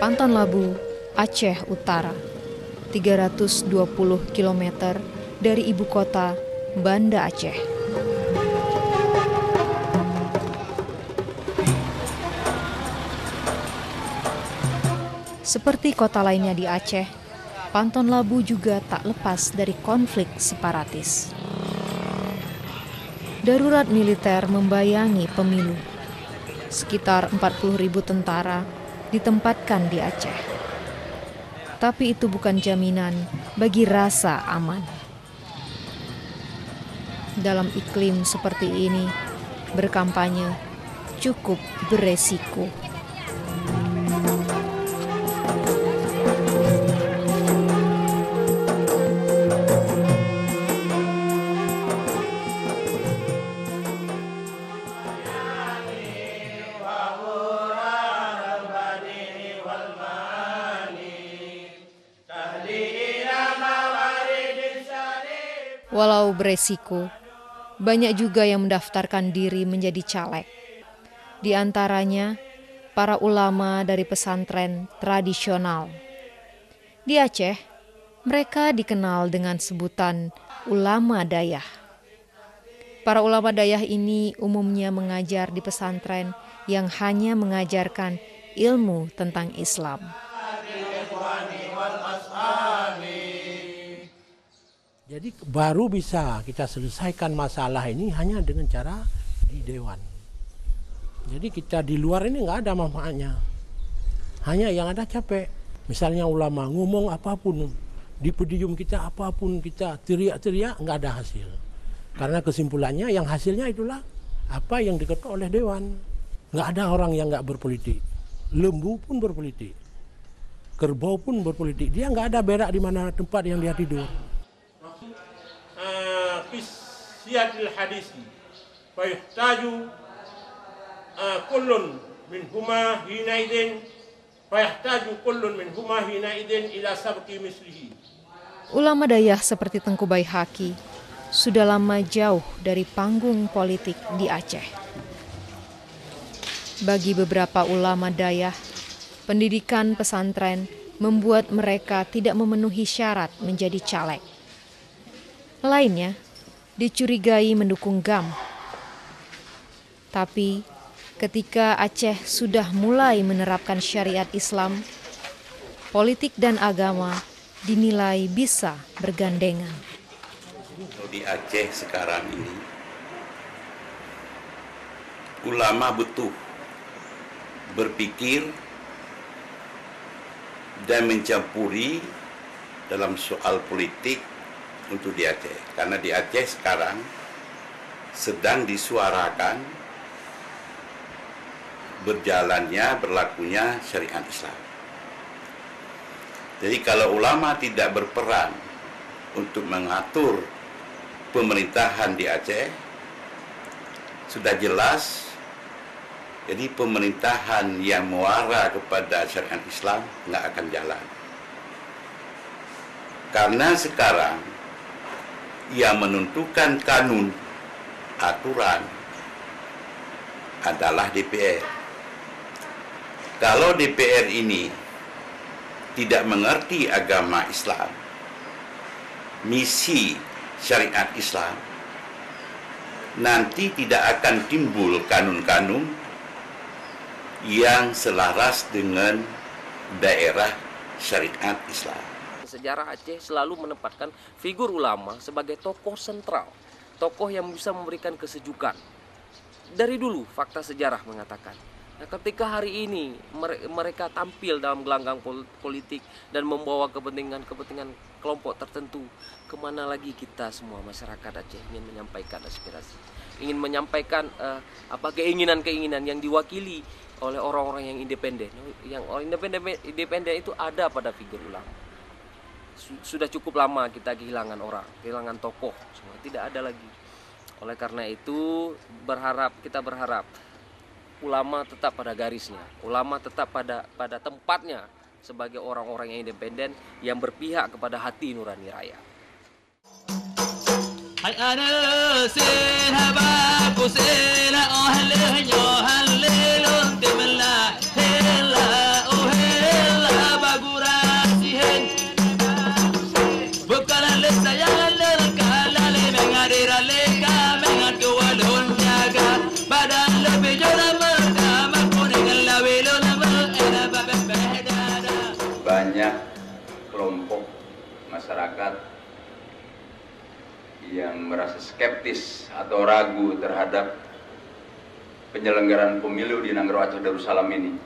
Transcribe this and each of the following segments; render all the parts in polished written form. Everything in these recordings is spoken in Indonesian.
Panton Labu, Aceh Utara, 320 km dari ibu kota Banda Aceh. Seperti kota lainnya di Aceh, Panton Labu juga tak lepas dari konflik separatis. Darurat militer membayangi pemilu. Sekitar 40.000 tentara ditempatkan di Aceh. Tapi itu bukan jaminan bagi rasa aman. Dalam iklim seperti ini, berkampanye cukup beresiko. Walau beresiko, banyak juga yang mendaftarkan diri menjadi caleg. Di antaranya, para ulama dari pesantren tradisional. Di Aceh, mereka dikenal dengan sebutan ulama dayah. Para ulama dayah ini umumnya mengajar di pesantren yang hanya mengajarkan ilmu tentang Islam. Jadi baru bisa kita selesaikan masalah ini hanya dengan cara di dewan. Jadi kita di luar ini nggak ada manfaatnya. Hanya yang ada capek. Misalnya ulama ngomong apapun, di podium kita apapun kita teriak-teriak nggak ada hasil. Karena kesimpulannya yang hasilnya itulah apa yang diketok oleh dewan. Nggak ada orang yang nggak berpolitik. Lembu pun berpolitik. Kerbau pun berpolitik. Dia nggak ada berak di mana tempat yang dia tidur. Qisiyatil hadisi fa yahtaju kullun minhuma hinaidin ila sabqi mislihi. Ulama dayah seperti Tengku Baihaqi sudah lama jauh dari panggung politik di Aceh. Bagi beberapa ulama dayah, pendidikan pesantren membuat mereka tidak memenuhi syarat menjadi caleg. Lainnya dicurigai mendukung GAM. Tapi ketika Aceh sudah mulai menerapkan syariat Islam, politik dan agama dinilai bisa bergandengan. Di Aceh sekarang ini, ulama butuh berpikir dan mencampuri dalam soal politik untuk di Aceh, karena di Aceh sekarang sedang disuarakan berlakunya syariat Islam. Jadi kalau ulama tidak berperan untuk mengatur pemerintahan di Aceh, sudah jelas jadi pemerintahan yang muara kepada syariat Islam nggak akan jalan. Karena sekarang yang menentukan kanun, aturan adalah DPR. Kalau DPR ini tidak mengerti agama Islam, misi syariat Islam, nanti tidak akan timbul kanun-kanun yang selaras dengan daerah syariat Islam. Sejarah Aceh selalu menempatkan figur ulama sebagai tokoh sentral, tokoh yang bisa memberikan kesejukan. Dari dulu fakta sejarah mengatakan, nah, ketika hari ini mereka tampil dalam gelanggang politik dan membawa kepentingan kelompok tertentu, kemana lagi kita semua masyarakat Aceh ingin menyampaikan aspirasi, ingin menyampaikan keinginan-keinginan yang diwakili oleh orang-orang yang independen. Yang orang independen itu ada pada figur ulama. Sudah cukup lama kita kehilangan tokoh, semua tidak ada lagi. Oleh karena itu kita berharap ulama tetap pada garisnya, ulama tetap pada tempatnya sebagai orang-orang yang independen yang berpihak kepada hati nurani rakyat. masyarakat yang merasa skeptis atau ragu terhadap penyelenggaraan pemilu di Nanggroe Aceh Darussalam ini.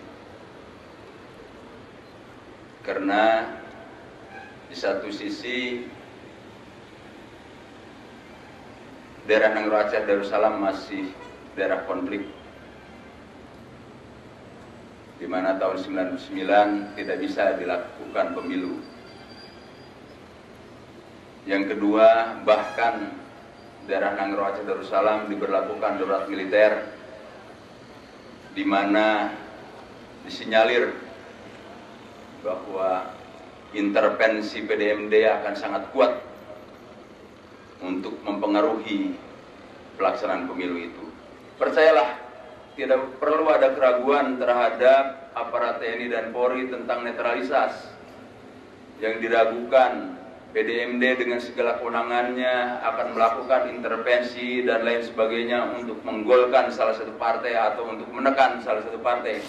Karena di satu sisi daerah Nanggroe Aceh Darussalam masih daerah konflik, di mana tahun 99 tidak bisa dilakukan pemilu. Yang kedua, bahkan daerah Nanggroe Aceh Darussalam diberlakukan darurat militer, di mana disinyalir bahwa intervensi PDMD akan sangat kuat untuk mempengaruhi pelaksanaan pemilu itu. Percayalah, tidak perlu ada keraguan terhadap aparat TNI dan Polri tentang netralitas. Yang diragukan, PDMD dengan segala kewenangannya akan melakukan intervensi dan lain sebagainya untuk menggolkan salah satu partai atau untuk menekan salah satu partai.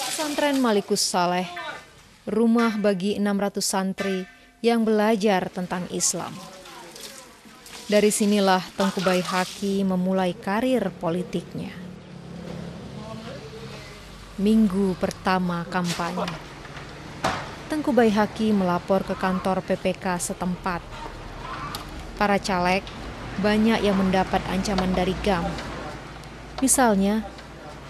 Pesantren Malikus Saleh, rumah bagi 600 santri yang belajar tentang Islam. Dari sinilah Tengku Baihaqi memulai karir politiknya. Minggu pertama kampanye, Tengku Baihaqi melapor ke kantor PPK setempat. Para caleg banyak yang mendapat ancaman dari GAM. Misalnya,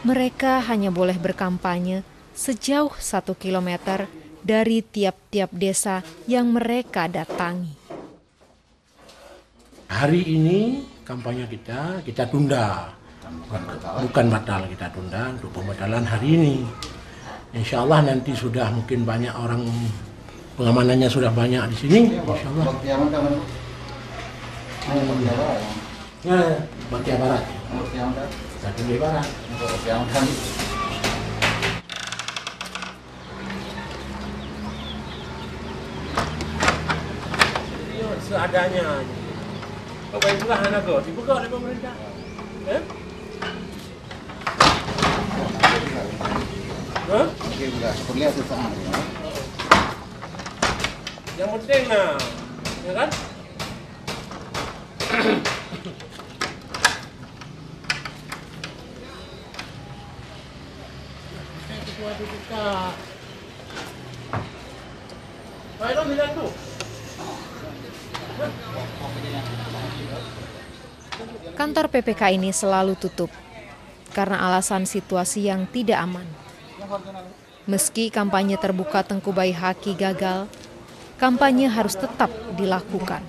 mereka hanya boleh berkampanye sejauh 1 kilometer dari tiap-tiap desa yang mereka datangi. Hari ini kampanye kita tunda, bukan batal, kita tunda untuk pembatalan hari ini. Insya Allah nanti sudah mungkin banyak orang, pengamanannya sudah banyak di sini. Insya Allah. Batia Barat. Satu di Barat. Seadanya aja. Apa yang buka anak kau? Dibuka oleh pemerintah. Yang penting nah, ya kan? Ketua BPK. Baik dong bilang tuh. Kantor PPK ini selalu tutup karena alasan situasi yang tidak aman. Meski kampanye terbuka Tengku Baihaqi gagal, kampanye harus tetap dilakukan.